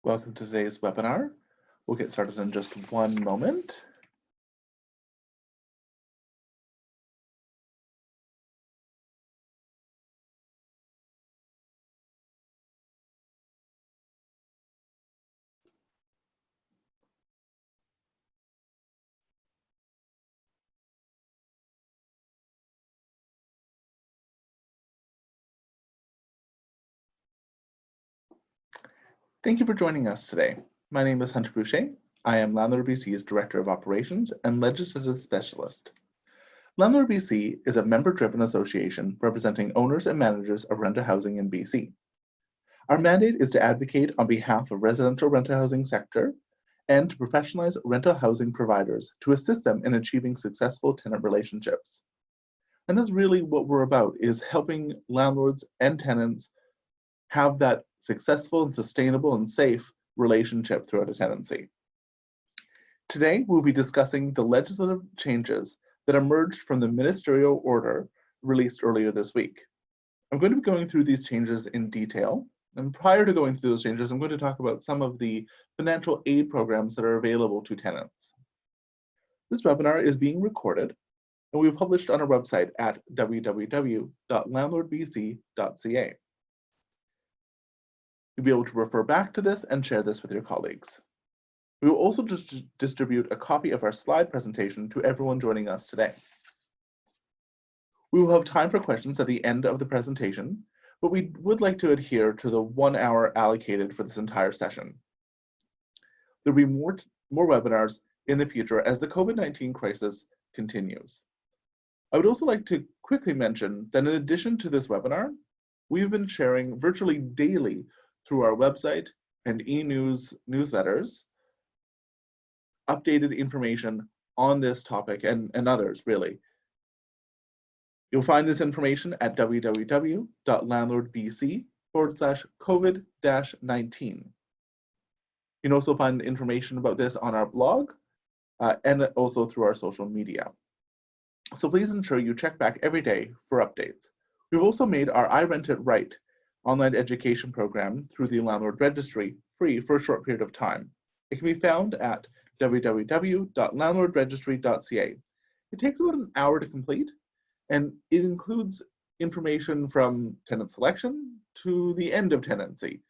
Welcome to today's webinar. We'll get started in just one moment. Thank you for joining us today. My name is Hunter Boucher. I am LandlordBC's Director of Operations and Legislative Specialist. LandlordBC is a member-driven association representing owners and managers of rental housing in BC. Our mandate is to advocate on behalf of residential rental housing sector and to professionalize rental housing providers to assist them in achieving successful tenant relationships. And that's really what we're about, is helping landlords and tenants have that successful and sustainable and safe relationship throughout a tenancy. Today, we'll be discussing the legislative changes that emerged from the ministerial order released earlier this week. I'm going to be going through these changes in detail. And prior to going through those changes, I'm going to talk about some of the financial aid programs that are available to tenants. This webinar is being recorded and will be published on our website at www.landlordbc.ca. You'll be able to refer back to this and share this with your colleagues. We will also just distribute a copy of our slide presentation to everyone joining us today. We will have time for questions at the end of the presentation, but we would like to adhere to the 1 hour allocated for this entire session. There will be more webinars in the future as the COVID-19 crisis continues. I would also like to quickly mention that in addition to this webinar, we've been sharing virtually daily through our website and newsletters, updated information on this topic and others, really. You'll find this information at www.landlordbc.com/COVID-19. You can also find information about this on our blog and also through our social media. So please ensure you check back every day for updates. We've also made our I Rent It Right online education program through the Landlord Registry free for a short period of time. It can be found at www.landlordregistry.ca. It takes about an hour to complete, and it includes information from tenant selection to the end of tenancy.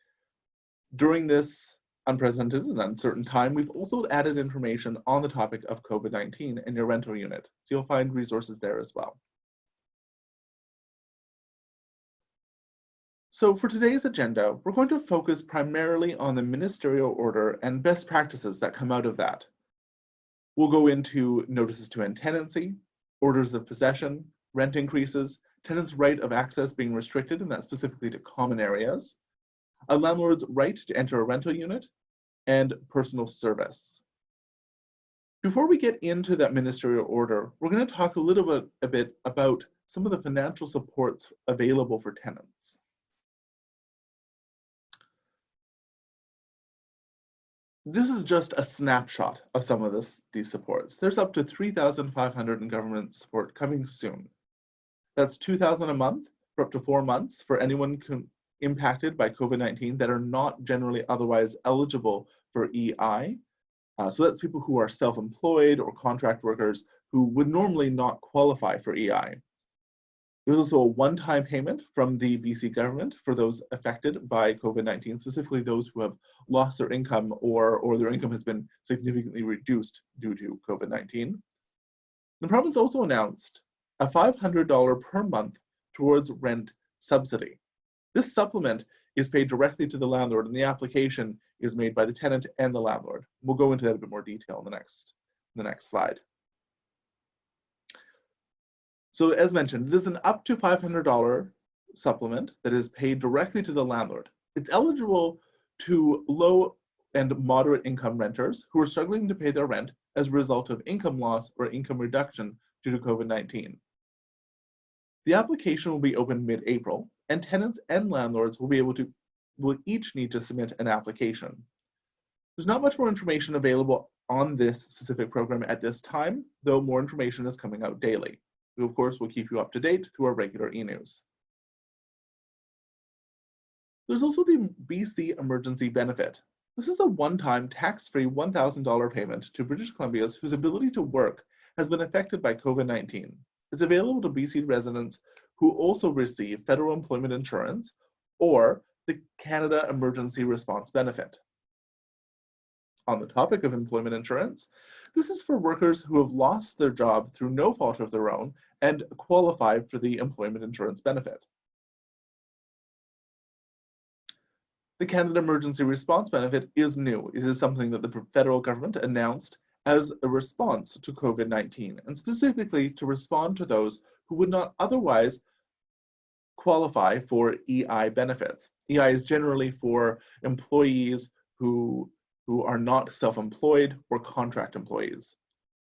During this unprecedented and uncertain time, we've also added information on the topic of COVID-19 in your rental unit, so you'll find resources there as well. So for today's agenda, we're going to focus primarily on the ministerial order and best practices that come out of that. We'll go into notices to end tenancy, orders of possession, rent increases, tenants' right of access being restricted, and that's specifically to common areas, a landlord's right to enter a rental unit, and personal service. Before we get into that ministerial order, we're going to talk a bit about some of the financial supports available for tenants. This is just a snapshot of some of these supports. There's up to 3,500 in government support coming soon. That's 2,000 a month for up to 4 months for anyone impacted by COVID-19 that are not generally otherwise eligible for EI. So that's people who are self-employed or contract workers who would normally not qualify for EI. There's also a one-time payment from the BC government for those affected by COVID-19, specifically those who have lost their income or their income has been significantly reduced due to COVID-19. The province also announced a $500 per month towards rent subsidy. This supplement is paid directly to the landlord, and the application is made by the tenant and the landlord. We'll go into that in a bit more detail in the next slide. So as mentioned, it is an up to $500 supplement that is paid directly to the landlord. It's eligible to low and moderate income renters who are struggling to pay their rent as a result of income loss or income reduction due to COVID-19. The application will be open mid-April, and tenants and landlords will each need to submit an application. There's not much more information available on this specific program at this time, though more information is coming out daily. We, of course, will keep you up to date through our regular e-news. There's also the BC Emergency Benefit. This is a one-time tax-free $1,000 payment to British Columbians whose ability to work has been affected by COVID-19. It's available to BC residents who also receive federal employment insurance or the Canada Emergency Response Benefit. On the topic of employment insurance, this is for workers who have lost their job through no fault of their own and qualify for the employment insurance benefit. The Canada Emergency Response Benefit is new. It is something that the federal government announced as a response to COVID-19, and specifically to respond to those who would not otherwise qualify for EI benefits. EI is generally for employees who are not self-employed or contract employees.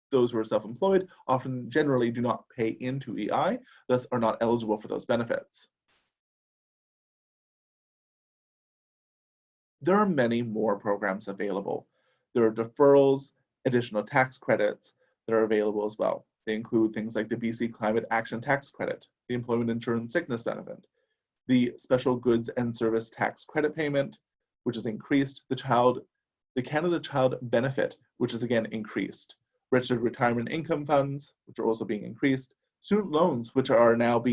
Those who are self-employed often generally do not pay into EI, thus are not eligible for those benefits. There are many more programs available. There are deferrals, additional tax credits that are available as well. They include things like the BC Climate Action Tax Credit, the Employment Insurance Sickness Benefit, the Special Goods and Service Tax Credit Payment, which is increased, the Canada Child Benefit, which is again increased, registered retirement income funds, which are also being increased, student loans, which are now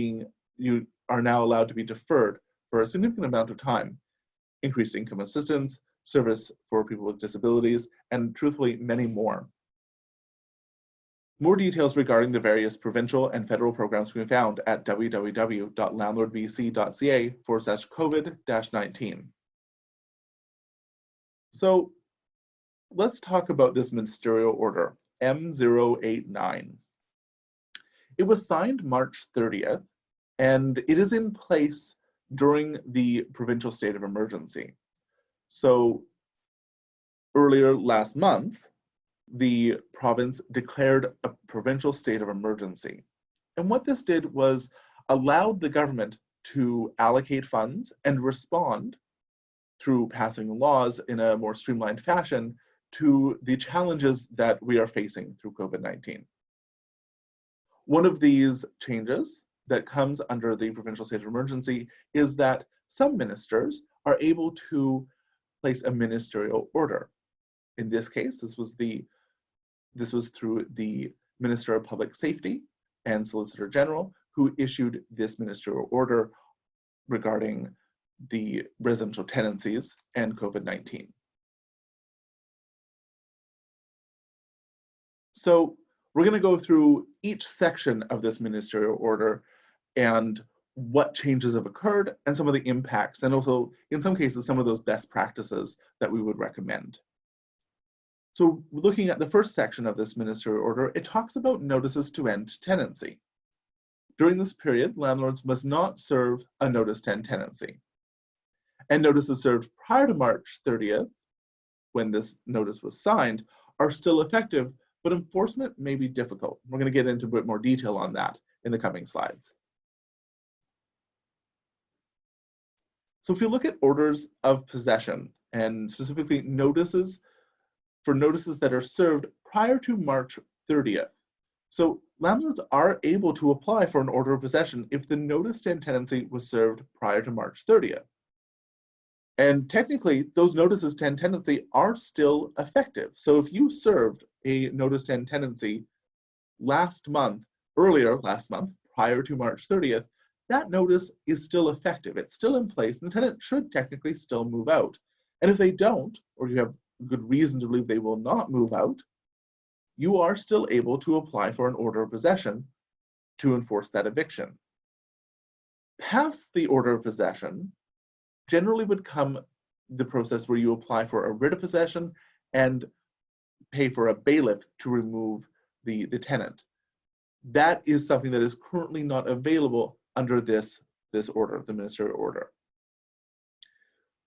allowed to be deferred for a significant amount of time, increased income assistance, service for people with disabilities, and truthfully, many more. More details regarding the various provincial and federal programs can be found at www.landlordbc.ca/COVID-19. So let's talk about this ministerial order, M089. It was signed March 30th, and it is in place during the provincial state of emergency. So earlier last month, the province declared a provincial state of emergency. And what this did was allowed the government to allocate funds and respond through passing laws in a more streamlined fashion to the challenges that we are facing through COVID-19. One of these changes that comes under the provincial state of emergency is that some ministers are able to place a ministerial order. In this case, this was through the Minister of Public Safety and Solicitor General who issued this ministerial order regarding the residential tenancies and COVID-19. So we're going to go through each section of this ministerial order and what changes have occurred and some of the impacts, and also in some cases some of those best practices that we would recommend. So looking at the first section of this ministerial order, it talks about notices to end tenancy. During this period, landlords must not serve a notice to end tenancy. And notices served prior to March 30th, when this notice was signed, are still effective, but enforcement may be difficult. We're going to get into a bit more detail on that in the coming slides. So if you look at orders of possession, and specifically notices that are served prior to March 30th. So landlords are able to apply for an order of possession if the notice to end tenancy was served prior to March 30th. And technically, those notices to end tenancy are still effective. So if you served a notice to end tenancy earlier last month, prior to March 30th, that notice is still effective. It's still in place, and the tenant should technically still move out. And if they don't, or you have good reason to believe they will not move out, you are still able to apply for an order of possession to enforce that eviction. Past the order of possession generally would come the process where you apply for a writ of possession and pay for a bailiff to remove the tenant. That is something that is currently not available under this order, the ministerial order.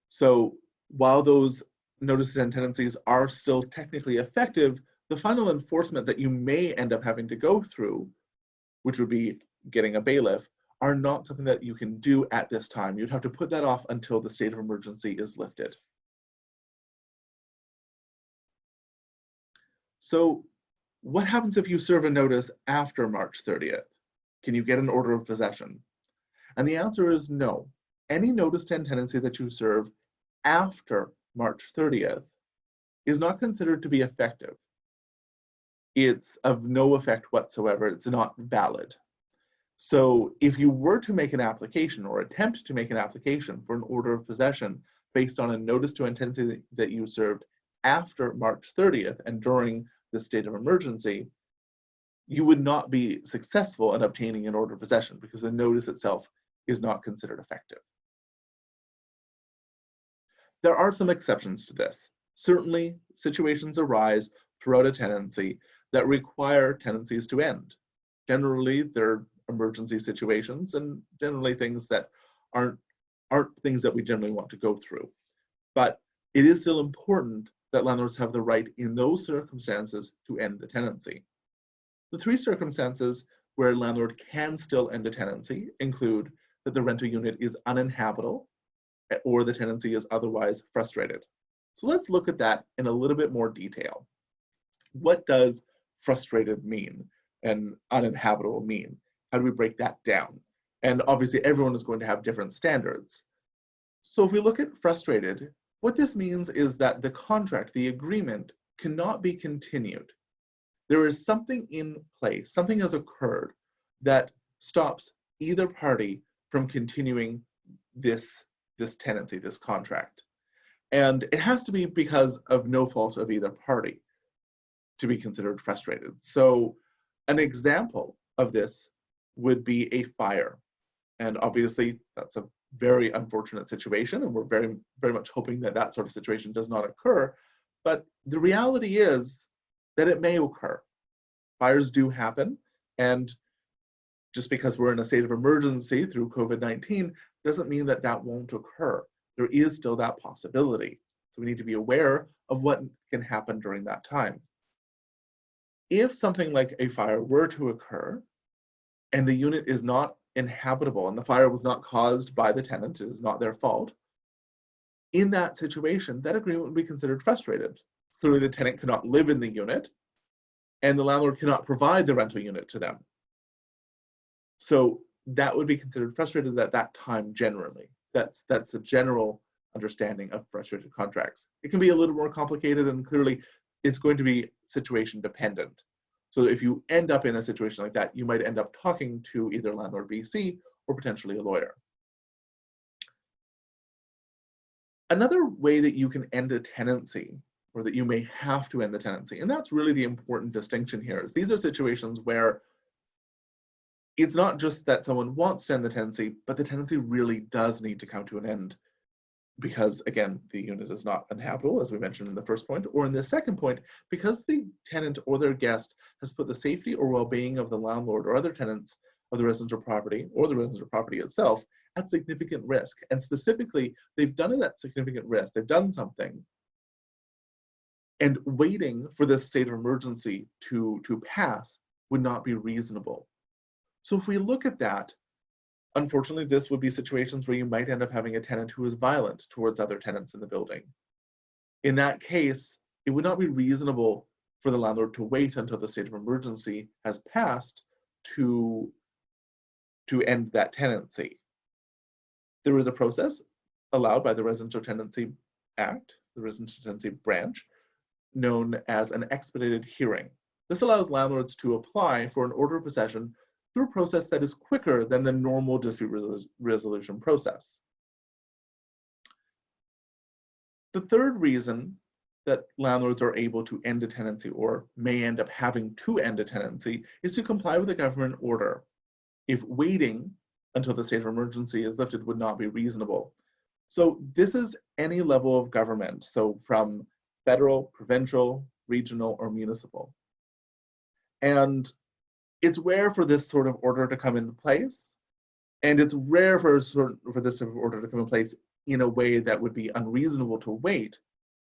So while those notices and tenancies are still technically effective, the final enforcement that you may end up having to go through, which would be getting a bailiff, are not something that you can do at this time. You'd have to put that off until the state of emergency is lifted. So what happens if you serve a notice after March 30th? Can you get an order of possession? And the answer is no. Any notice to end tenancy that you serve after March 30th is not considered to be effective. It's of no effect whatsoever. It's not valid. So if you were to make an application or attempt to make an application for an order of possession based on a notice to end tenancy that you served after March 30th and during the state of emergency, you would not be successful in obtaining an order of possession because the notice itself is not considered effective. There are some exceptions to this. Certainly, situations arise throughout a tenancy that require tenancies to end. Generally, they're emergency situations and generally things that aren't things that we generally want to go through. But it is still important that landlords have the right in those circumstances to end the tenancy. The three circumstances where a landlord can still end a tenancy include that the rental unit is uninhabitable or the tenancy is otherwise frustrated. So let's look at that in a little bit more detail. What does frustrated mean and uninhabitable mean? How do we break that down? And obviously everyone is going to have different standards. So if we look at frustrated, what this means is that the contract, the agreement, cannot be continued. There is something in place, something has occurred that stops either party from continuing this tenancy, this contract. And it has to be because of no fault of either party to be considered frustrated. So an example of this would be a fire. And obviously that's a very unfortunate situation, and we're very, very much hoping that that sort of situation does not occur. But the reality is that it may occur. Fires do happen, and just because we're in a state of emergency through COVID-19 doesn't mean that that won't occur. There is still that possibility. So we need to be aware of what can happen during that time. If something like a fire were to occur and the unit is not inhabitable and the fire was not caused by the tenant, it is not their fault, in that situation, that agreement would be considered frustrated. Clearly the tenant cannot live in the unit and the landlord cannot provide the rental unit to them. So that would be considered frustrated at that time generally. That's the general understanding of frustrated contracts. It can be a little more complicated, and clearly it's going to be situation dependent. So if you end up in a situation like that, you might end up talking to either LandlordBC or potentially a lawyer. Another way that you can end a tenancy, or that you may have to end the tenancy, and that's really the important distinction here, is these are situations where it's not just that someone wants to end the tenancy, but the tenancy really does need to come to an end because, again, the unit is not inhabitable, as we mentioned in the first point, or in the second point, because the tenant or their guest has put the safety or well-being of the landlord or other tenants of the residential property or the residential property itself at significant risk. And specifically, they've done it at significant risk. They've done something. And waiting for this state of emergency to pass would not be reasonable. So if we look at that, unfortunately, this would be situations where you might end up having a tenant who is violent towards other tenants in the building. In that case, it would not be reasonable for the landlord to wait until the state of emergency has passed to end that tenancy. There is a process allowed by the Residential Tenancy Act, the Residential Tenancy Branch, known as an expedited hearing. This allows landlords to apply for an order of possession through a process that is quicker than the normal dispute resolution process. The third reason that landlords are able to end a tenancy or may end up having to end a tenancy is to comply with a government order. If waiting until the state of emergency is lifted would not be reasonable. So this is any level of government, so from federal, provincial, regional, or municipal. And it's rare for this sort of order to come into place, and it's rare for this sort of order to come in place in a way that would be unreasonable to wait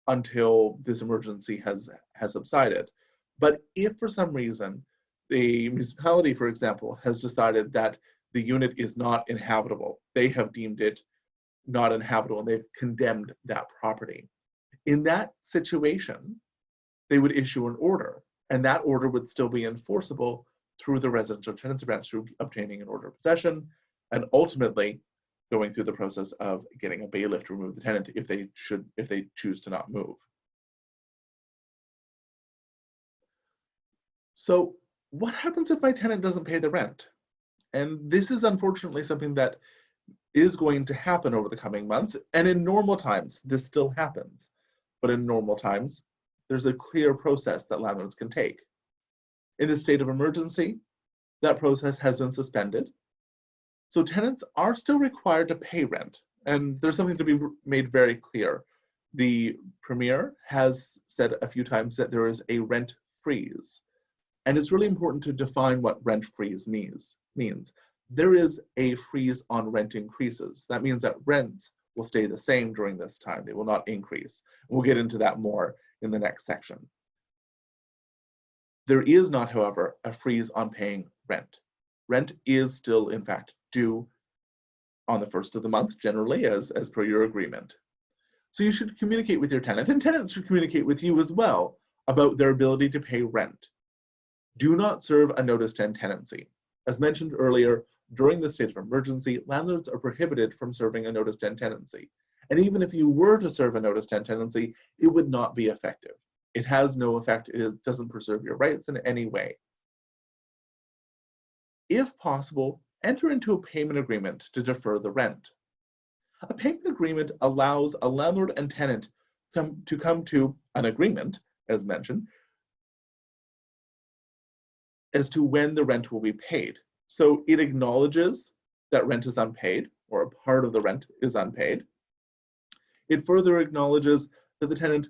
until this emergency has subsided. But if for some reason the municipality, for example, has decided that the unit is not inhabitable, they have deemed it not inhabitable and they've condemned that property. In that situation, they would issue an order, and that order would still be enforceable through the Residential Tenancy Branch through obtaining an order of possession, and ultimately going through the process of getting a bailiff to remove the tenant if they choose to not move. So what happens if my tenant doesn't pay the rent? And this is unfortunately something that is going to happen over the coming months. And in normal times, this still happens. But in normal times, there's a clear process that landlords can take. In the state of emergency, that process has been suspended. So tenants are still required to pay rent. And there's something to be made very clear. The Premier has said a few times that there is a rent freeze. And it's really important to define what rent freeze means. There is a freeze on rent increases. That means that rents will stay the same during this time. They will not increase. We'll get into that more in the next section. There is not, however, a freeze on paying rent. Rent is still, in fact, due on the first of the month, generally, as per your agreement. So you should communicate with your tenant, and tenants should communicate with you as well about their ability to pay rent. Do not serve a notice to end tenancy. As mentioned earlier, during the state of emergency, landlords are prohibited from serving a notice to end tenancy. And even if you were to serve a notice to end tenancy, it would not be effective. It has no effect. It doesn't preserve your rights in any way. If possible, enter into a payment agreement to defer the rent. A payment agreement allows a landlord and tenant to come to an agreement, as mentioned, as to when the rent will be paid. So it acknowledges that rent is unpaid, or a part of the rent is unpaid. It further acknowledges that the tenant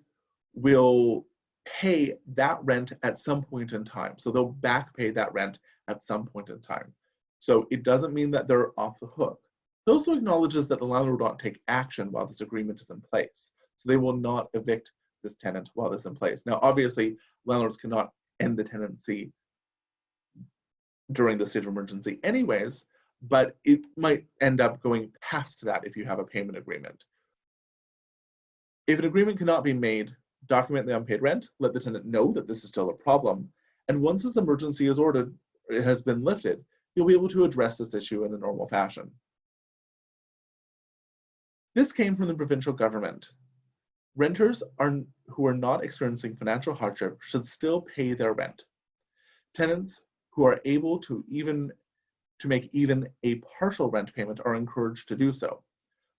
will pay that rent at some point in time. So they'll back pay that rent at some point in time. So it doesn't mean that they're off the hook. It also acknowledges that the landlord will not take action while this agreement is in place. So they will not evict this tenant while this is in place. Now, obviously, landlords cannot end the tenancy during the state of emergency anyways, but it might end up going past that if you have a payment agreement. If an agreement cannot be made, document the unpaid rent, let the tenant know that this is still a problem, and once this emergency is ordered, it has been lifted, you'll be able to address this issue in a normal fashion. This came from the provincial government. Renters who are not experiencing financial hardship should still pay their rent. Tenants who are able to make even a partial rent payment are encouraged to do so.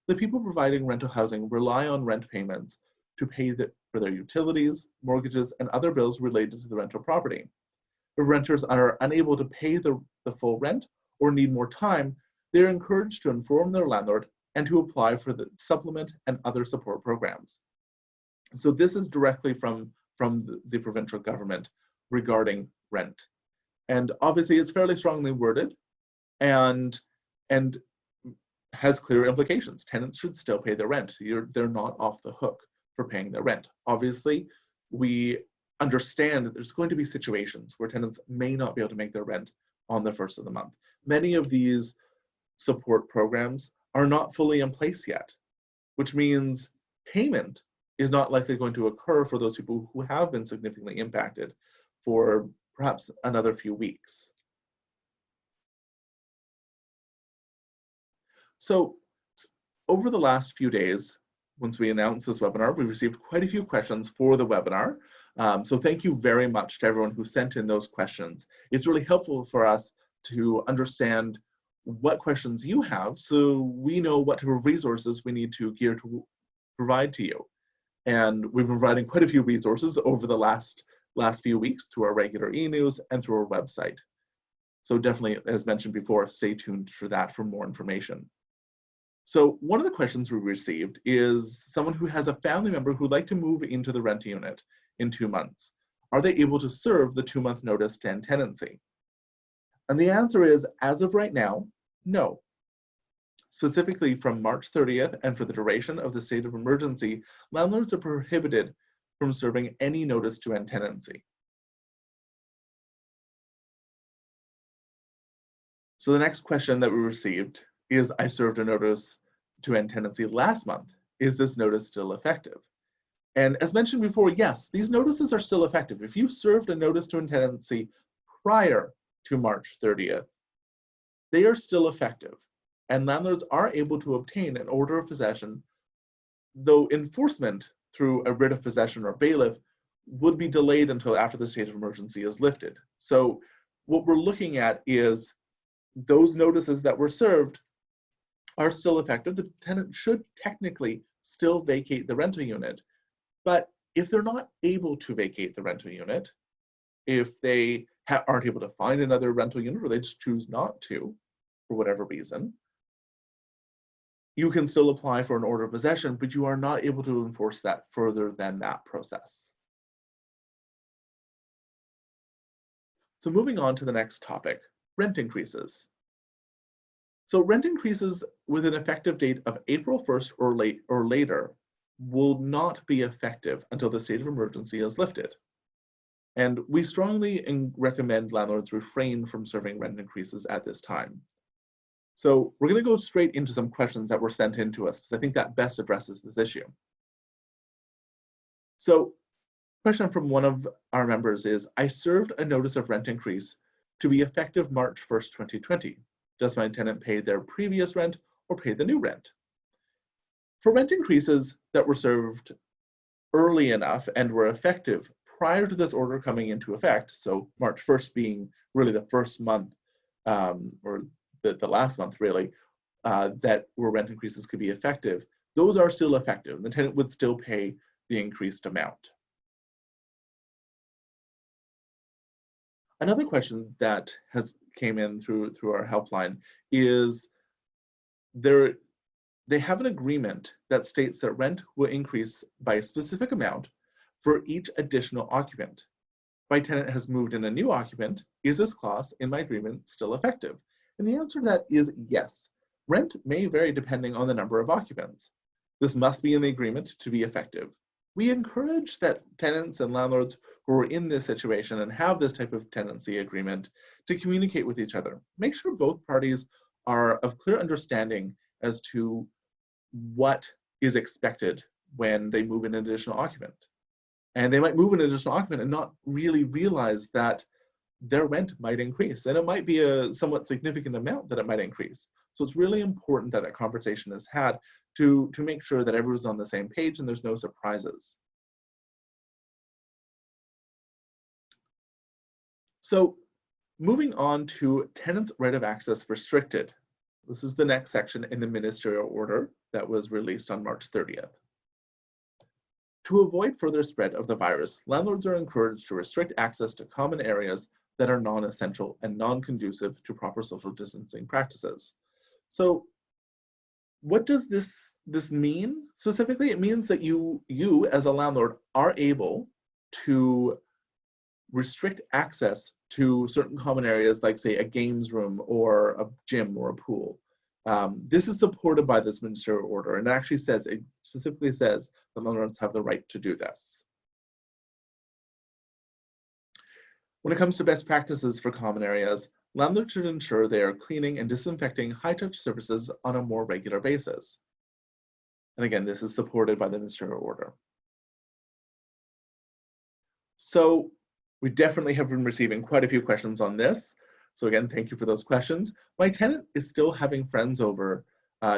The people providing rental housing rely on rent payments to pay for their utilities, mortgages, and other bills related to the rental property. If renters are unable to pay the full rent or need more time, they are encouraged to inform their landlord and to apply for the supplement and other support programs. So this is directly from the provincial government regarding rent. And obviously it's fairly strongly worded and has clear implications. Tenants should still pay their rent. They're not off the hook for paying their rent. Obviously, we understand that there's going to be situations where tenants may not be able to make their rent on the first of the month. Many of these support programs are not fully in place yet, which means payment is not likely going to occur for those people who have been significantly impacted for perhaps another few weeks. So over the last few days, once we announced this webinar, we received quite a few questions for the webinar. So thank you very much to everyone who sent in those questions. It's really helpful for us to understand what questions you have so we know what type of resources we need to provide to you. And we've been providing quite a few resources over the last few weeks through our regular e-news and through our website. So definitely, as mentioned before, stay tuned for that for more information. So one of the questions we received is someone who has a family member who'd like to move into the rent unit in 2 months. Are they able to serve the 2-month notice to end tenancy? And the answer is, as of right now, no. Specifically from March 30th and for the duration of the state of emergency, landlords are prohibited from serving any notice to end tenancy. So the next question that we received is, I served a notice to end tenancy last month. Is this notice still effective? And as mentioned before, yes, these notices are still effective. If you served a notice to end tenancy prior to March 30th, they are still effective. and landlords are able to obtain an order of possession, though enforcement through a writ of possession or bailiff would be delayed until after the state of emergency is lifted. So what we're looking at is those notices that were served are still effective. The tenant should technically still vacate the rental unit, but if they're not able to vacate the rental unit, if they aren't able to find another rental unit or they just choose not to, for whatever reason, you can still apply for an order of possession, but you are not able to enforce that further than that process. So moving on to the next topic, rent increases. So rent increases with an effective date of April 1st or later will not be effective until the state of emergency is lifted. And we strongly recommend landlords refrain from serving rent increases at this time. So we're going to go straight into some questions that were sent in to us because I think that best addresses this issue. So question from one of our members is, I served a notice of rent increase to be effective March 1st, 2020. Does my tenant pay their previous rent or pay the new rent? For rent increases that were served early enough and were effective prior to this order coming into effect, so March 1st being really the first month, or the last month really, that where rent increases could be effective, those are still effective. The tenant would still pay the increased amount. Another question that has came in through our helpline is they have an agreement that states that rent will increase by a specific amount for each additional occupant. My tenant has moved in a new occupant. Is this clause in my agreement still effective? And the answer to that is yes. Rent may vary depending on the number of occupants. This must be in the agreement to be effective. We encourage that tenants and landlords who are in this situation and have this type of tenancy agreement to communicate with each other. Make sure both parties are of clear understanding as to what is expected when they move in an additional occupant. And they might move in an additional occupant and not really realize that their rent might increase. And it might be a somewhat significant amount that it might increase. So it's really important that that conversation is had to make sure that everyone's on the same page and there's no surprises. So moving on to tenants' right of access restricted. This is the next section in the ministerial order that was released on March 30th. To avoid further spread of the virus, landlords are encouraged to restrict access to common areas that are non-essential and non-conducive to proper social distancing practices. So what does this mean specifically? It means that you as a landlord are able to restrict access to certain common areas like, say, a games room or a gym or a pool. This is supported by this ministerial order, and it specifically says that landlords have the right to do this. When it comes to best practices for common areas, landlords should ensure they are cleaning and disinfecting high-touch surfaces on a more regular basis. And again, this is supported by the ministerial order. So we definitely have been receiving quite a few questions on this. So again, thank you for those questions. My tenant is still having friends over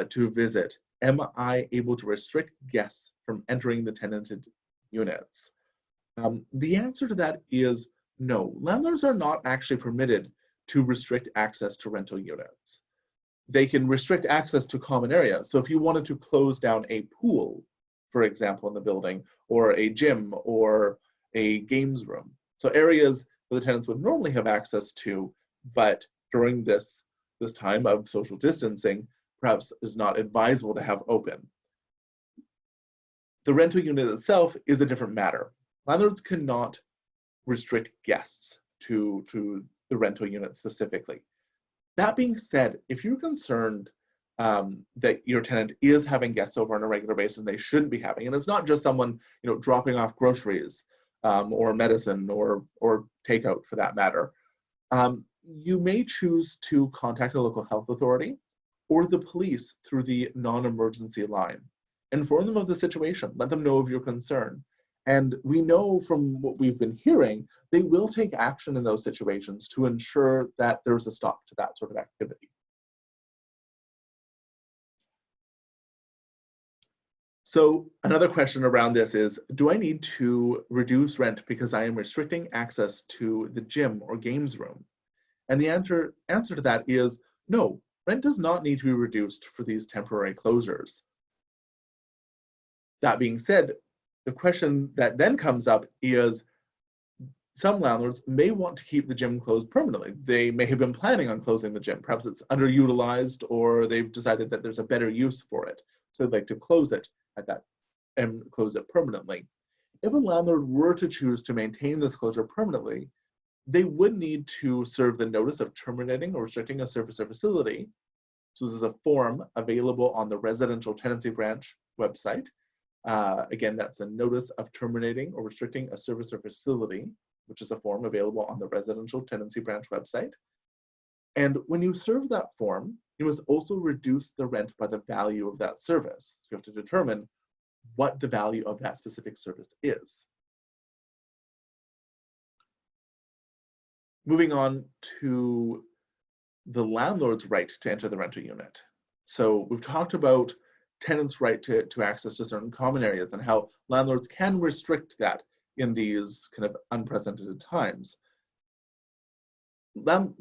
to visit. Am I able to restrict guests from entering the tenanted units? The answer to that is no. Landlords are not actually permitted to restrict access to rental units. They can restrict access to common areas. So if you wanted to close down a pool, for example, in the building, or a gym, or a games room, so areas where the tenants would normally have access to, but during this time of social distancing, perhaps is not advisable to have open. The rental unit itself is a different matter. Landlords cannot restrict guests to the rental unit specifically. That being said, if you're concerned that your tenant is having guests over on a regular basis and they shouldn't be having, and it's not just someone dropping off groceries or medicine or takeout for that matter, you may choose to contact a local health authority or the police through the non-emergency line. Inform them of the situation, let them know of your concern. And we know from what we've been hearing, they will take action in those situations to ensure that there's a stop to that sort of activity. So another question around this is, do I need to reduce rent because I am restricting access to the gym or games room? And the answer to that is no, rent does not need to be reduced for these temporary closures. That being said, the question that then comes up is, some landlords may want to keep the gym closed permanently. They may have been planning on closing the gym. Perhaps it's underutilized, or they've decided that there's a better use for it. So they'd like to close it at that and close it permanently. If a landlord were to choose to maintain this closure permanently, they would need to serve the notice of terminating or restricting a service or facility. So this is a form available on the residential tenancy branch website. Again, that's a notice of terminating or restricting a service or facility, which is a form available on the residential tenancy branch website. And when you serve that form, you must also reduce the rent by the value of that service. So you have to determine what the value of that specific service is. Moving on to the landlord's right to enter the rental unit. So we've talked about tenants' right to access to certain common areas and how landlords can restrict that in these kind of unprecedented times.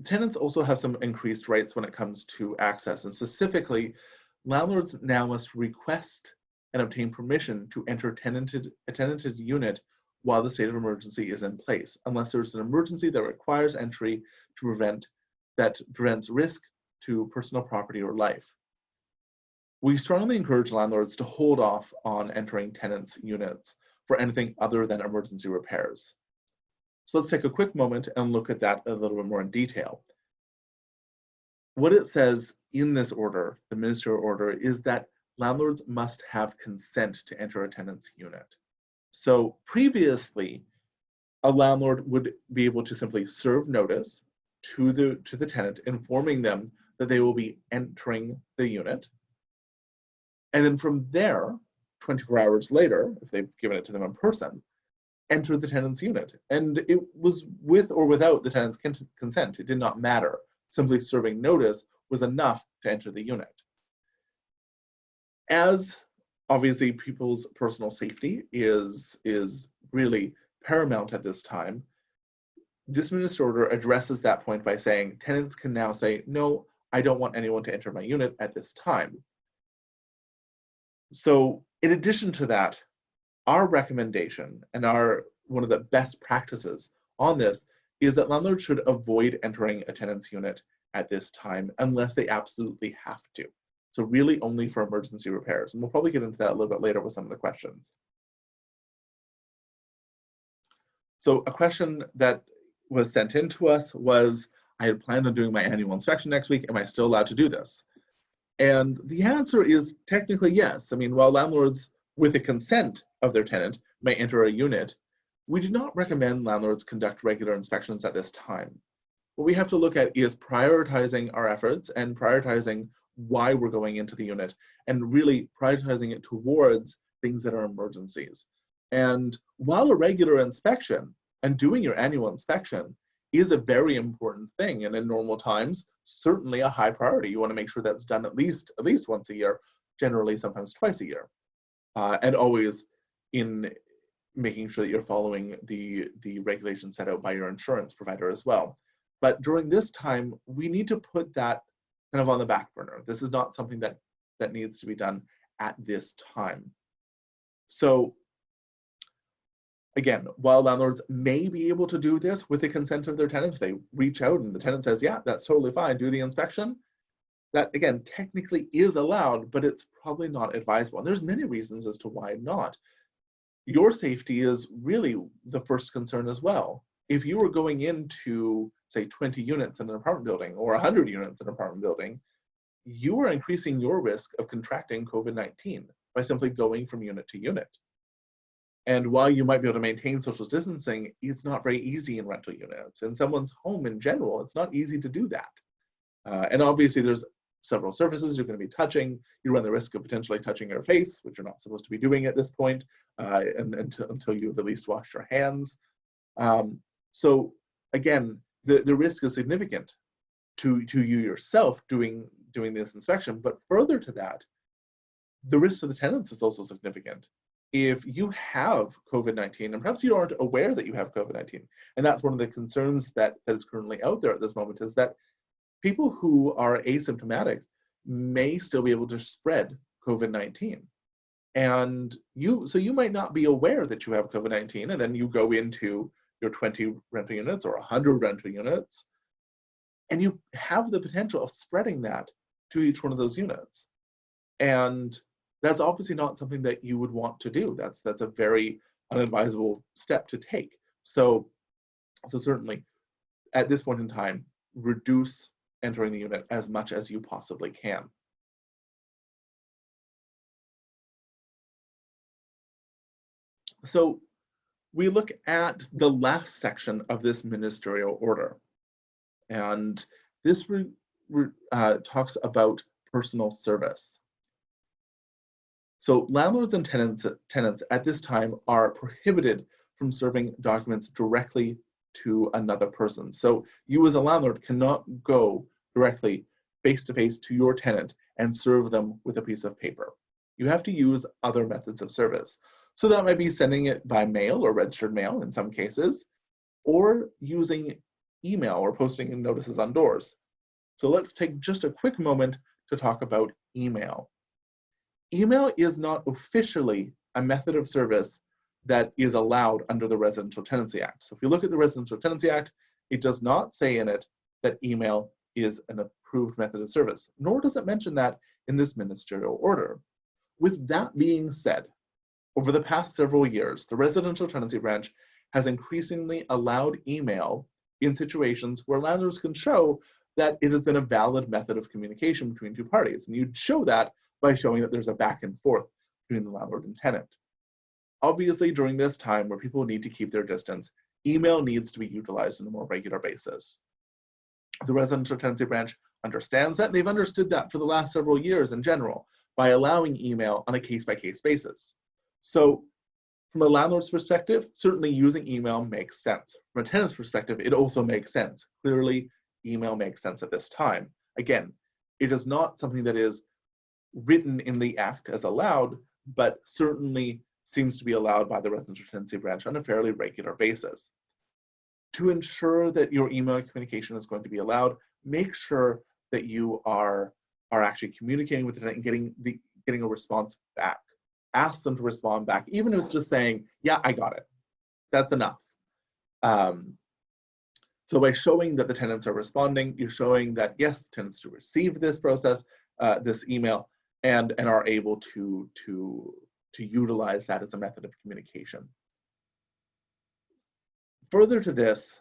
Tenants also have some increased rights when it comes to access, and specifically, landlords now must request and obtain permission to enter a tenanted unit while the state of emergency is in place, unless there's an emergency that requires entry that prevents risk to personal property or life. We strongly encourage landlords to hold off on entering tenants' units for anything other than emergency repairs. So let's take a quick moment and look at that a little bit more in detail. What it says in this order, the ministerial order, is that landlords must have consent to enter a tenant's unit. So previously, a landlord would be able to simply serve notice to the tenant, informing them that they will be entering the unit. And then from there, 24 hours later, if they've given it to them in person, enter the tenant's unit. And it was with or without the tenant's consent. It did not matter. Simply serving notice was enough to enter the unit. As obviously people's personal safety is really paramount at this time, this ministerial order addresses that point by saying tenants can now say, no, I don't want anyone to enter my unit at this time. So in addition to that, our recommendation and one of the best practices on this is that landlords should avoid entering a tenant's unit at this time unless they absolutely have to. So really only for emergency repairs. And we'll probably get into that a little bit later with some of the questions. So a question that was sent in to us was, I had planned on doing my annual inspection next week. Am I still allowed to do this? And the answer is technically yes. I mean, while landlords, with the consent of their tenant, may enter a unit, we do not recommend landlords conduct regular inspections at this time. What we have to look at is prioritizing our efforts and prioritizing why we're going into the unit and really prioritizing it towards things that are emergencies. And while a regular inspection and doing your annual inspection is a very important thing, and in normal times, certainly a high priority. You want to make sure that's done at least once a year, generally sometimes twice a year. And always in making sure that you're following the regulations set out by your insurance provider as well. But during this time, we need to put that kind of on the back burner. This is not something that needs to be done at this time. So again, while landlords may be able to do this with the consent of their tenant, if they reach out and the tenant says, yeah, that's totally fine, do the inspection, that again, technically is allowed, but it's probably not advisable. And there's many reasons as to why not. Your safety is really the first concern as well. If you were going into, say, 20 units in an apartment building or 100 units in an apartment building, you are increasing your risk of contracting COVID-19 by simply going from unit to unit. And while you might be able to maintain social distancing, it's not very easy in rental units. In someone's home in general, it's not easy to do that. And obviously there's several surfaces you're going to be touching. You run the risk of potentially touching your face, which you're not supposed to be doing at this point, until you've at least washed your hands. So again, the risk is significant to you yourself doing this inspection. But further to that, The risk to the tenants is also significant. If you have COVID-19, and perhaps you aren't aware that you have COVID-19, and that's one of the concerns that is currently out there at this moment, is that people who are asymptomatic may still be able to spread COVID-19. And so you might not be aware that you have COVID-19, and then you go into your 20 rental units or 100 rental units, and you have the potential of spreading that to each one of those units. And that's obviously not something that you would want to do. That's a very unadvisable step to take. So certainly, at this point in time, reduce entering the unit as much as you possibly can. So we look at the last section of this ministerial order, and this talks about personal service. So landlords and tenants at this time are prohibited from serving documents directly to another person. So you as a landlord cannot go directly face-to-face to your tenant and serve them with a piece of paper. You have to use other methods of service. So that might be sending it by mail or registered mail in some cases, or using email or posting notices on doors. So let's take just a quick moment to talk about email. Email is not officially a method of service that is allowed under the Residential Tenancy Act. So if you look at the Residential Tenancy Act, it does not say in it that email is an approved method of service, nor does it mention that in this ministerial order. With that being said, over the past several years, the Residential Tenancy Branch has increasingly allowed email in situations where landlords can show that it has been a valid method of communication between two parties. And you'd show that by showing that there's a back and forth between the landlord and tenant. Obviously, during this time where people need to keep their distance, email needs to be utilized on a more regular basis. The Residential Tenancy Branch understands that, and they've understood that for the last several years in general by allowing email on a case-by-case basis. So from a landlord's perspective, certainly using email makes sense. From a tenant's perspective, it also makes sense. Clearly, email makes sense at this time. Again, it is not something that is written in the Act as allowed, but certainly seems to be allowed by the Residential Tenancy Branch on a fairly regular basis. To ensure that your email communication is going to be allowed, make sure that you are actually communicating with the tenant and getting a response back. Ask them to respond back, even if it's just saying, yeah, I got it. That's enough. So by showing that the tenants are responding, you're showing that, yes, the tenants do receive this process, this email, and are able to utilize that as a method of communication. Further to this,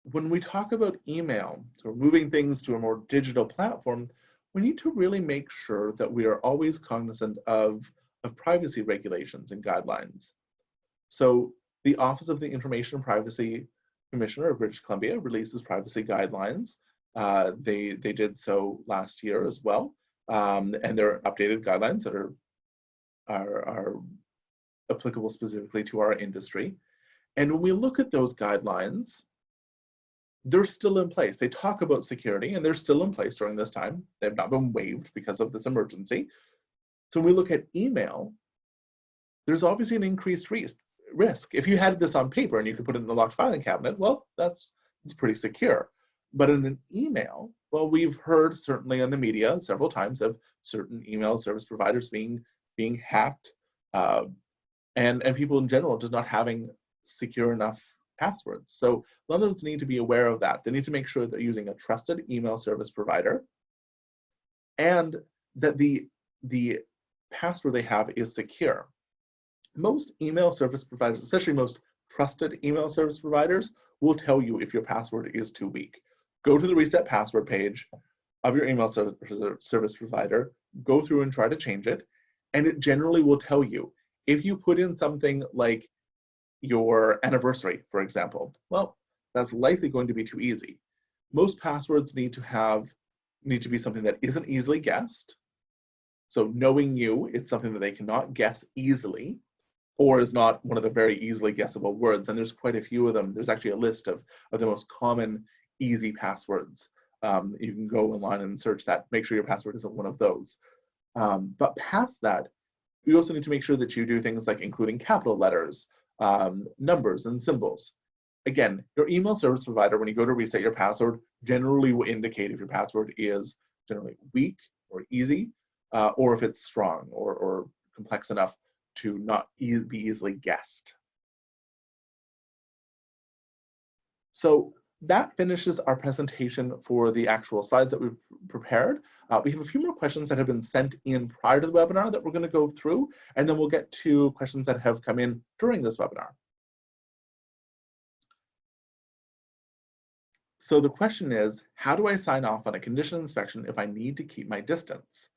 when we talk about email, so moving things to a more digital platform, we need to really make sure that we are always cognizant of privacy regulations and guidelines. So the Office of the Information and Privacy Commissioner of British Columbia releases privacy guidelines. They did so last year as well, and they're updated guidelines that are applicable specifically to our industry. And when we look at those guidelines, they're still in place. They talk about security, and they're still in place during this time. They've not been waived because of this emergency. So when we look at email, there's obviously an increased risk. If you had this on paper and you could put it in the locked filing cabinet, well, it's pretty secure. But in an email, well, we've heard certainly in the media several times of certain email service providers being hacked, and people in general just not having secure enough passwords. So landlords need to be aware of that. They need to make sure they're using a trusted email service provider, and that the password they have is secure. Most email service providers, especially most trusted email service providers, will tell you if your password is too weak. Go to the reset password page of your email service provider, go through and try to change it, and it generally will tell you. If you put in something like your anniversary, for example, well, that's likely going to be too easy. Most passwords need to be something that isn't easily guessed. So knowing you, it's something that they cannot guess easily, or is not one of the very easily guessable words. And there's quite a few of them. There's actually a list of the most common easy passwords. You can go online and search that. Make sure your password isn't one of those. But past that, we also need to make sure that you do things like including capital letters, numbers and symbols. Again, your email service provider, when you go to reset your password, generally will indicate if your password is generally weak or easy, or if it's strong or complex enough to not be easily guessed. So that finishes our presentation for the actual slides that we've prepared. We have a few more questions that have been sent in prior to the webinar that we're going to go through, and then we'll get to questions that have come in during this webinar. So the question is, how do I sign off on a condition inspection if I need to keep my distance?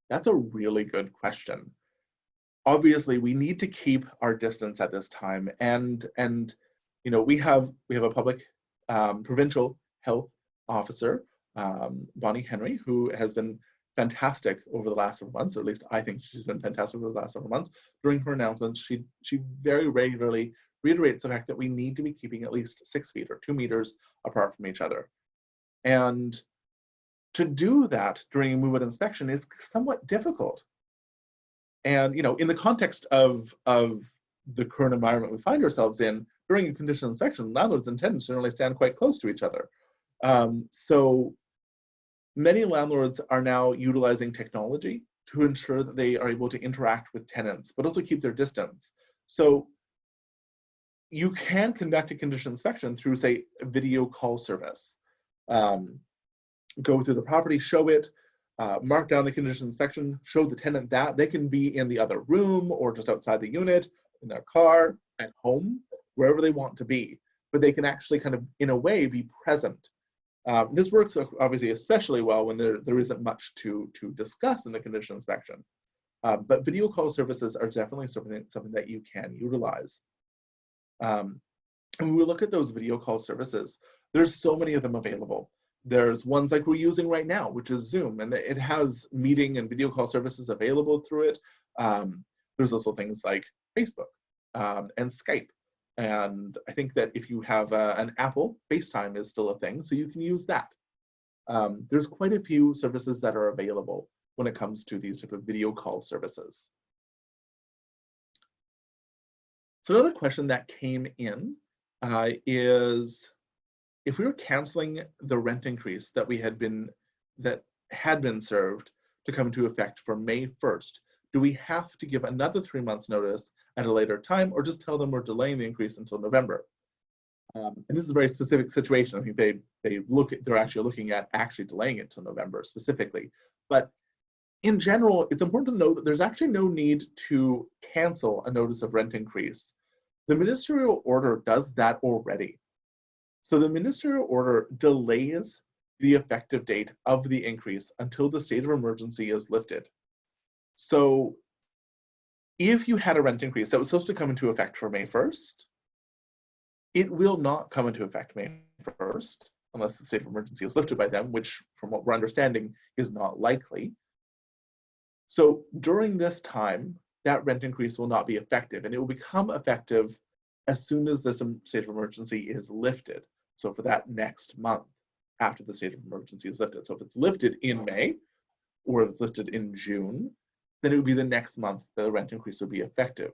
That's a really good question. Obviously, we need to keep our distance at this time, and you know, we have a public provincial health officer, Bonnie Henry, who has been fantastic over the last several months, or at least I think she's been fantastic over the last several months. During her announcements, she very regularly reiterates the fact that we need to be keeping at least 6 feet or 2 meters apart from each other. And to do that during a move-out inspection is somewhat difficult. And you know, in the context of the current environment we find ourselves in, during a condition inspection, landlords and tenants generally stand quite close to each other. So many landlords are now utilizing technology to ensure that they are able to interact with tenants, but also keep their distance. So you can conduct a condition inspection through, say, a video call service. Go through the property, show it, mark down the condition inspection, show the tenant that. They can be in the other room or just outside the unit, in their car, at home, wherever they want to be. But they can actually kind of, in a way, be present. This works obviously especially well when there isn't much to discuss in the condition inspection. But video call services are definitely something that you can utilize. And when we look at those video call services, there's so many of them available. There's ones like we're using right now, which is Zoom, and it has meeting and video call services available through it. There's also things like Facebook and Skype. And I think that if you have an Apple, FaceTime is still a thing, so you can use that. There's quite a few services that are available when it comes to these type of video call services. So another question that came in is, if we were canceling the rent increase that had been served to come into effect for May 1st, do we have to give another 3 months notice at a later time, or just tell them we're delaying the increase until November? And this is a very specific situation. I think they're actually looking at delaying it till November specifically. But in general, it's important to know that there's actually no need to cancel a notice of rent increase. The ministerial order does that already. So the ministerial order delays the effective date of the increase until the state of emergency is lifted. So if you had a rent increase that was supposed to come into effect for May 1st, it will not come into effect May 1st unless the state of emergency is lifted by then, which from what we're understanding is not likely. So during this time, that rent increase will not be effective, and it will become effective as soon as the state of emergency is lifted. So for that next month after the state of emergency is lifted. So if it's lifted in May or if it's lifted in June, then it would be the next month that the rent increase would be effective.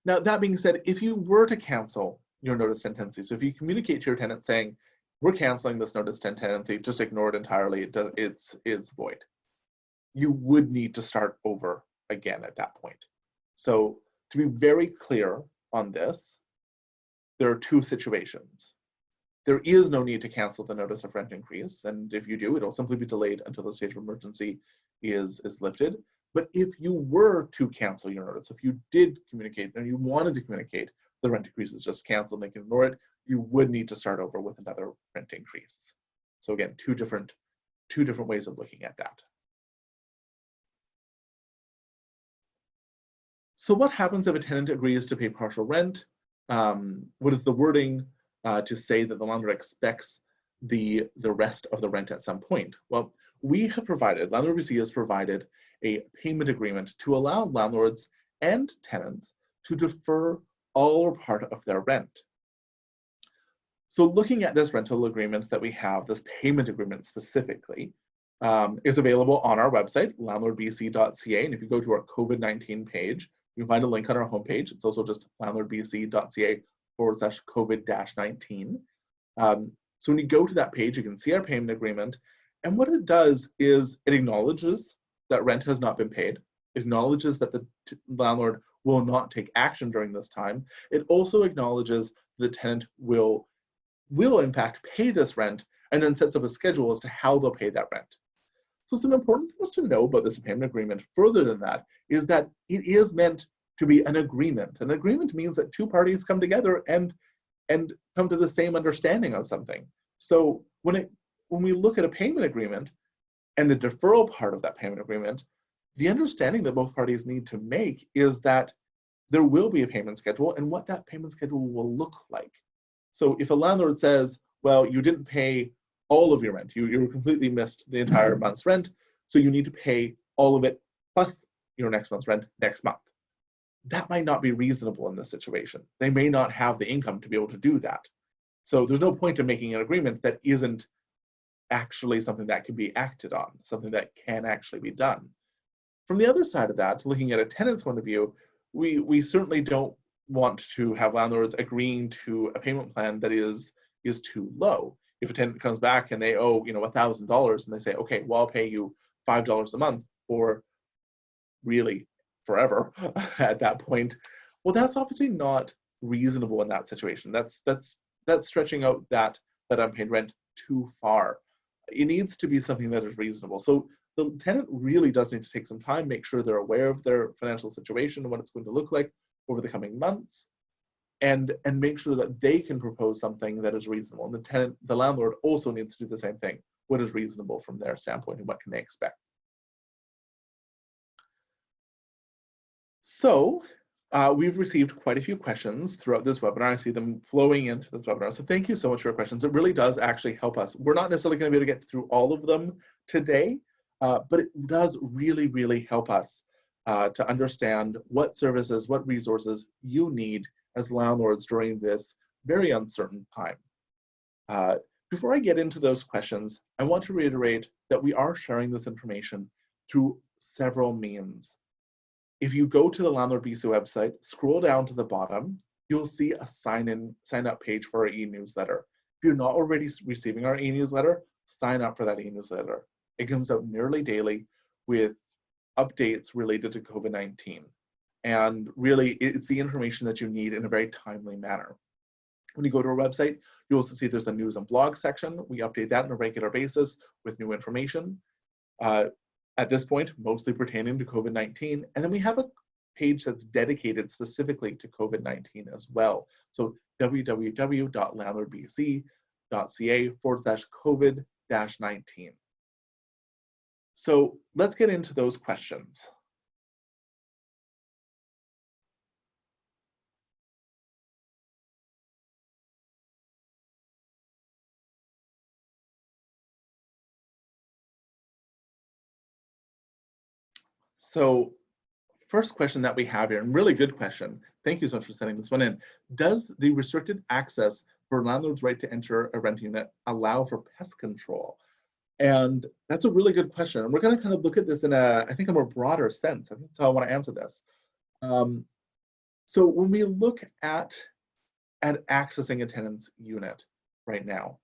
Now, that being said, if you were to cancel your notice of tenancy, so if you communicate to your tenant saying, we're canceling this notice of tenancy, just ignore it entirely, it's void, you would need to start over again at that point. So to be very clear on this, there are two situations. There is no need to cancel the notice of rent increase, and if you do, it'll simply be delayed until the state of emergency is lifted. But if you were to cancel your notice, if you did communicate and you wanted to communicate the rent increase is just canceled and they can ignore it, you would need to start over with another rent increase. So again, two different ways of looking at that. So what happens if a tenant agrees to pay partial rent? What is the wording to say that the landlord expects the rest of the rent at some point? Well, we have provided, LandlordBC has provided a payment agreement to allow landlords and tenants to defer all or part of their rent. So looking at this rental agreement that we have, this payment agreement specifically, is available on our website, landlordbc.ca. And if you go to our COVID-19 page, you can find a link on our homepage. It's also just landlordbc.ca/COVID-19. So when you go to that page, you can see our payment agreement. And what it does is it acknowledges that rent has not been paid, acknowledges that the landlord will not take action during this time. It also acknowledges the tenant will in fact pay this rent, and then sets up a schedule as to how they'll pay that rent. So some important things to know about this payment agreement further than that is that it is meant to be an agreement. An agreement means that two parties come together and come to the same understanding of something. So when we look at a payment agreement and the deferral part of that payment agreement, the understanding that both parties need to make is that there will be a payment schedule and what that payment schedule will look like. So if a landlord says, well, you didn't pay all of your rent, you completely missed the entire month's rent, so you need to pay all of it plus your next month's rent next month. That might not be reasonable in this situation. They may not have the income to be able to do that. So there's no point in making an agreement that isn't actually something that can be acted on, something that can actually be done. From the other side of that, looking at a tenant's point of view, we certainly don't want to have landlords agreeing to a payment plan that is too low. If a tenant comes back and they owe $1,000 and they say, okay, well, I'll pay you $5 a month for really forever at that point, well, that's obviously not reasonable in that situation. That's stretching out that unpaid rent too far. It needs to be something that is reasonable. So the tenant really does need to take some time, make sure they're aware of their financial situation and what it's going to look like over the coming months, and make sure that they can propose something that is reasonable. And the landlord also needs to do the same thing. What is reasonable from their standpoint and what can they expect? So we've received quite a few questions throughout this webinar. I see them flowing into this webinar. So thank you so much for your questions. It really does actually help us. We're not necessarily going to be able to get through all of them today, but it does really, really help us to understand what services, what resources you need as landlords during this very uncertain time. Before I get into those questions, I want to reiterate that we are sharing this information through several means. If you go to the LandlordBC website, scroll down to the bottom, you'll see a sign up page for our e-newsletter. If you're not already receiving our e-newsletter, sign up for that e-newsletter. It comes out nearly daily with updates related to COVID-19. And really, it's the information that you need in a very timely manner. When you go to our website, you'll also see there's a news and blog section. We update that on a regular basis with new information. At this point, mostly pertaining to COVID-19. And then we have a page that's dedicated specifically to COVID-19 as well. So www.landlordbc.ca/COVID-19. So let's get into those questions. So first question that we have here, and really good question. Thank you so much for sending this one in. Does the restricted access for landlord's right to enter a rent unit allow for pest control? And that's a really good question. And we're going to kind of look at this in I think a more broader sense. I think that's how I want to answer this. So when we look at accessing a tenant's unit right now,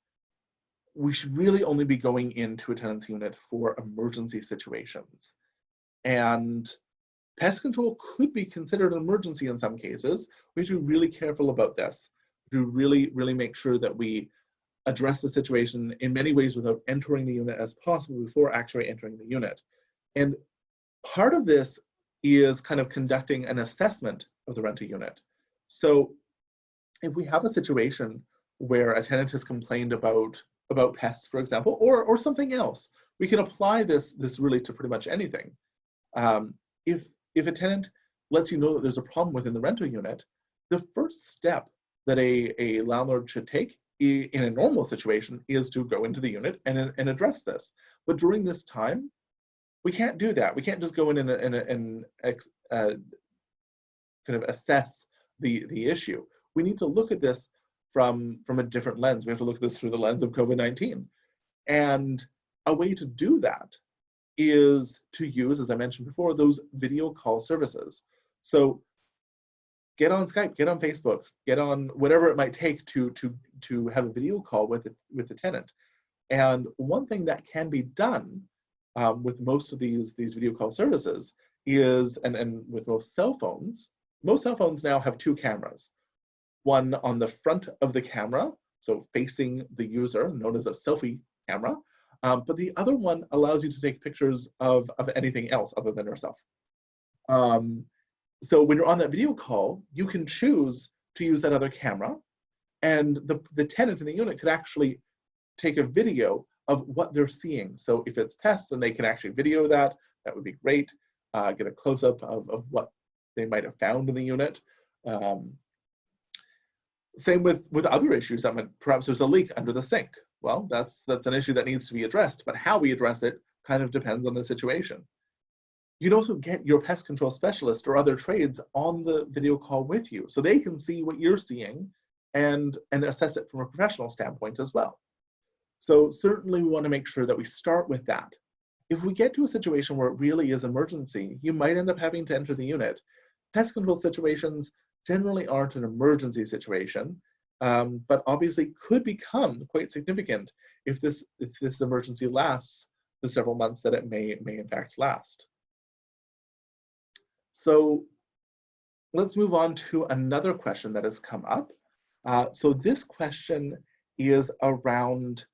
we should really only be going into a tenant's unit for emergency situations. And pest control could be considered an emergency in some cases. We have to be really careful about this to really, really make sure that we address the situation in many ways without entering the unit as possible before actually entering the unit. And part of this is kind of conducting an assessment of the rental unit. So if we have a situation where a tenant has complained about pests, for example, or something else, we can apply this really to pretty much anything. If a tenant lets you know that there's a problem within the rental unit, the first step that a landlord should take in a normal situation is to go into the unit and address this. But during this time, we can't do that. We can't just go in and kind of assess the issue. We need to look at this from a different lens. We have to look at this through the lens of COVID-19. And a way to do that is to use, as I mentioned before, those video call services. So get on Skype, get on Facebook, get on whatever it might take to have a video call with the tenant. And one thing that can be done with most of these video call services is, and with most cell phones now have two cameras. One on the front of the camera, so facing the user, known as a selfie camera, but the other one allows you to take pictures of anything else other than yourself. So when you're on that video call, you can choose to use that other camera, and the tenant in the unit could actually take a video of what they're seeing. So if it's pests and they can actually video that, that would be great. Get a close-up of what they might have found in the unit. Same with other issues. I mean, perhaps there's a leak under the sink. Well, that's an issue that needs to be addressed, but how we address it kind of depends on the situation. You'd also get your pest control specialist or other trades on the video call with you, so they can see what you're seeing and assess it from a professional standpoint as well. So certainly we want to make sure that we start with that. If we get to a situation where it really is emergency, you might end up having to enter the unit. Pest control situations generally aren't an emergency situation, but obviously could become quite significant if this emergency lasts the several months that it may in fact last. So let's move on to another question that has come up. So this question is around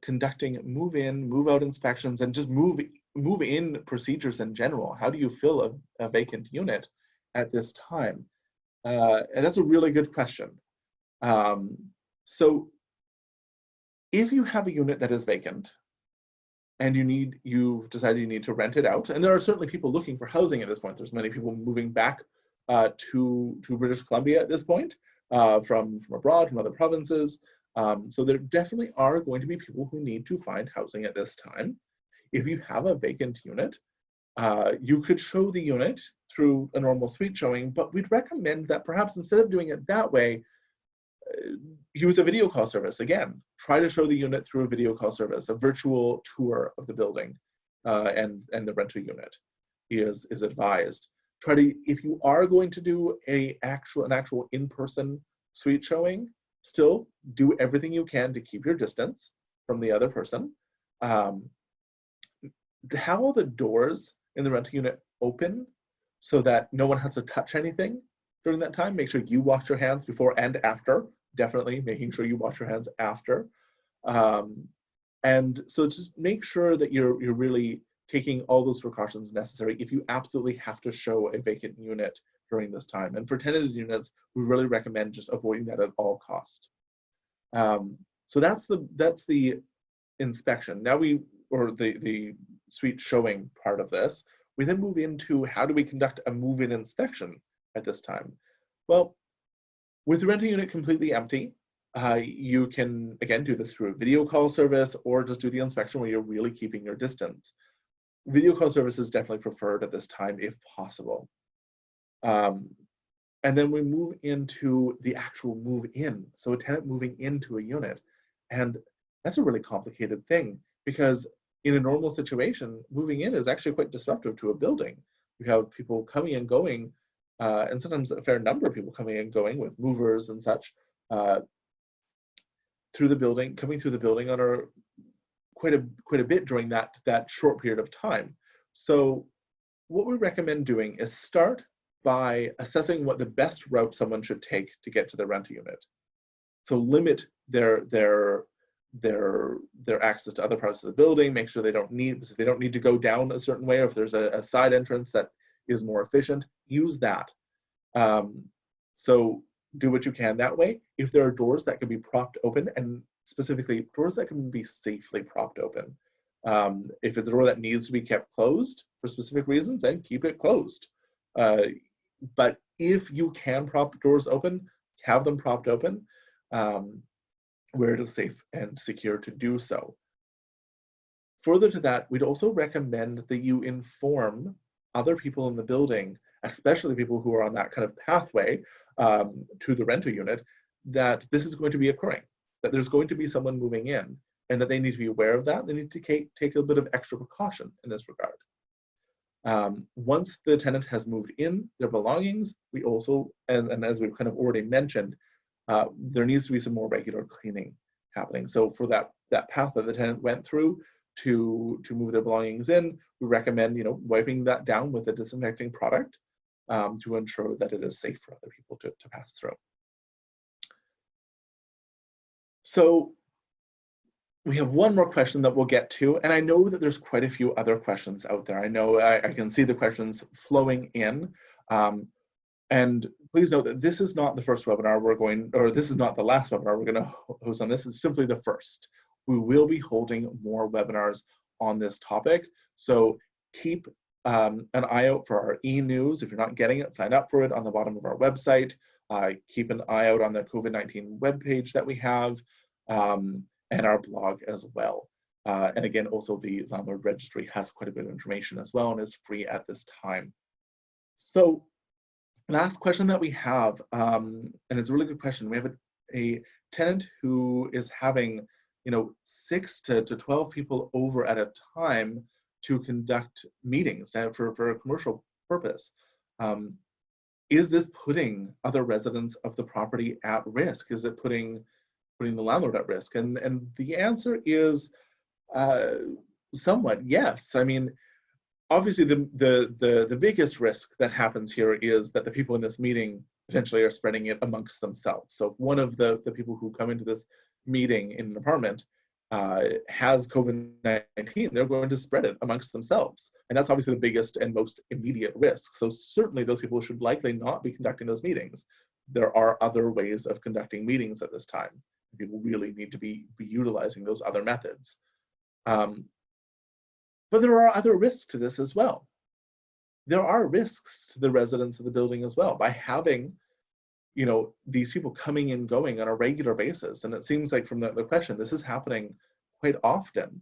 conducting move-in, move-out inspections and just move-in procedures in general. How do you fill a vacant unit at this time? And that's a really good question. So if you have a unit that is vacant and you've decided you need to rent it out, and there are certainly people looking for housing at this point. There's many people moving back to British Columbia at this point from abroad, from other provinces. So there definitely are going to be people who need to find housing at this time. If you have a vacant unit, you could show the unit through a normal suite showing, but we'd recommend that perhaps instead of doing it that way, use a video call service. Again, try to show the unit through a video call service, a virtual tour of the building and the rental unit is advised. If you are going to do an actual in-person suite showing, still do everything you can to keep your distance from the other person. Have all the doors in the rental unit open so that no one has to touch anything during that time. Make sure you wash your hands before and after. Definitely making sure you wash your hands after. And so just make sure that you're really taking all those precautions necessary if you absolutely have to show a vacant unit during this time. And for tenanted units, we really recommend just avoiding that at all costs. So that's the inspection. Now or the suite showing part of this. We then move into how do we conduct a move-in inspection at this time? Well, with the rental unit completely empty, you can, again, do this through a video call service or just do the inspection where you're really keeping your distance. Video call service is definitely preferred at this time if possible. And then we move into the actual move-in. So a tenant moving into a unit. And that's a really complicated thing because in a normal situation, moving in is actually quite disruptive to a building. You have people coming and going, and sometimes a fair number of people coming and going with movers and such coming through the building on quite a bit during that short period of time. So what we recommend doing is start by assessing what the best route someone should take to get to the rental unit. So limit their access to other parts of the building, make sure they don't need to go down a certain way, or if there's a side entrance that is more efficient, use that. So do what you can that way. If there are doors that can be propped open, and specifically doors that can be safely propped open. If it's a door that needs to be kept closed for specific reasons, then keep it closed. But if you can prop doors open, have them propped open, where it is safe and secure to do so. Further to that, we'd also recommend that you inform other people in the building, especially people who are on that kind of pathway to the rental unit, that this is going to be occurring, that there's going to be someone moving in. and that they need to be aware of that. They need to take a bit of extra precaution in this regard. Once the tenant has moved in their belongings, we also, and as we've kind of already mentioned, there needs to be some more regular cleaning happening. So for that path that the tenant went through to move their belongings in, we recommend wiping that down with a disinfecting product to ensure that it is safe for other people to pass through. So we have one more question that we'll get to, and I know that there's quite a few other questions out there. I know I can see the questions flowing in. And please note that this is not the first webinar this is not the last webinar we're going to host on this. It's simply the first. We will be holding more webinars on this topic. So keep an eye out for our e-news. If you're not getting it, sign up for it on the bottom of our website. Keep an eye out on the COVID-19 webpage that we have, and our blog as well. And again, also the landlord registry has quite a bit of information as well and is free at this time. So last question that we have, and it's a really good question. We have a tenant who is having 6 to 12 people over at a time to conduct meetings for a commercial purpose. Is this putting other residents of the property at risk? Is it putting the landlord at risk? And the answer is somewhat yes. I mean, obviously the biggest risk that happens here is that the people in this meeting potentially are spreading it amongst themselves. So if one of the people who come into this meeting in an apartment has COVID-19, they're going to spread it amongst themselves. And that's obviously the biggest and most immediate risk. So certainly those people should likely not be conducting those meetings. There are other ways of conducting meetings at this time. People really need to be utilizing those other methods. But there are other risks to this as well. There are risks to the residents of the building as well by having, these people coming and going on a regular basis. And it seems like from the question, this is happening quite often.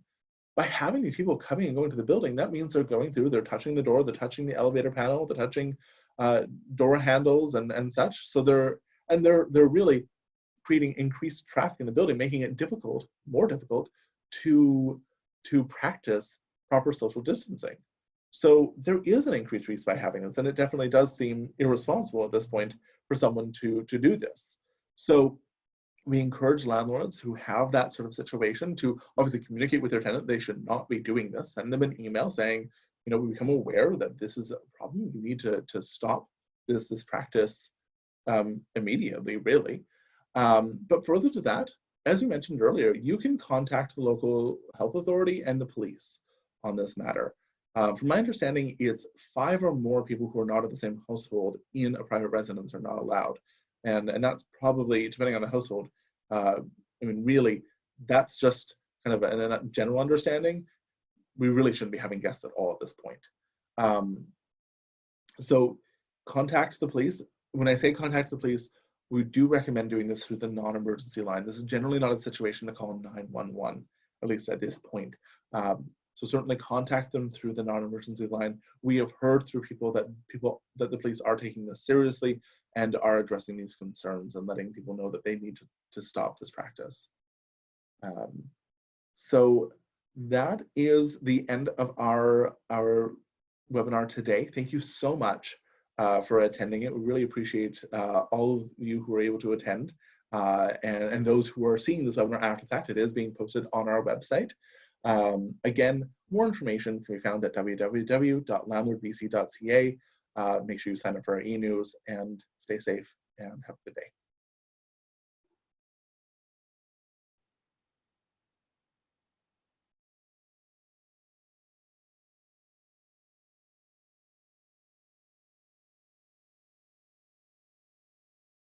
By having these people coming and going to the building, that means they're going through, they're touching the door, they're touching the elevator panel, they're touching door handles and such. So they're really creating increased traffic in the building, making it more difficult to practice proper social distancing. So there is an increased risk by having this, and it definitely does seem irresponsible at this point for someone to do this. So we encourage landlords who have that sort of situation to obviously communicate with their tenant. They should not be doing this. Send them an email saying, we become aware that this is a problem. You need to stop this practice immediately, really. But further to that, as we mentioned earlier, you can contact the local health authority and the police on this matter. From my understanding, it's 5 or more people who are not of the same household in a private residence are not allowed. And that's probably, depending on the household, really, that's just kind of a general understanding. We really shouldn't be having guests at all at this point. So contact the police. When I say contact the police, we do recommend doing this through the non-emergency line. This is generally not a situation to call 911, at least at this point. So certainly contact them through the non-emergency line. We have heard through people that the police are taking this seriously and are addressing these concerns and letting people know that they need to stop this practice. So that is the end of our webinar today. Thank you so much for attending it. We really appreciate all of you who are able to attend and those who are seeing this webinar after the fact. It is being posted on our website. Again, more information can be found at www.landlordbc.ca. Make sure you sign up for our e-news and stay safe and have a good day.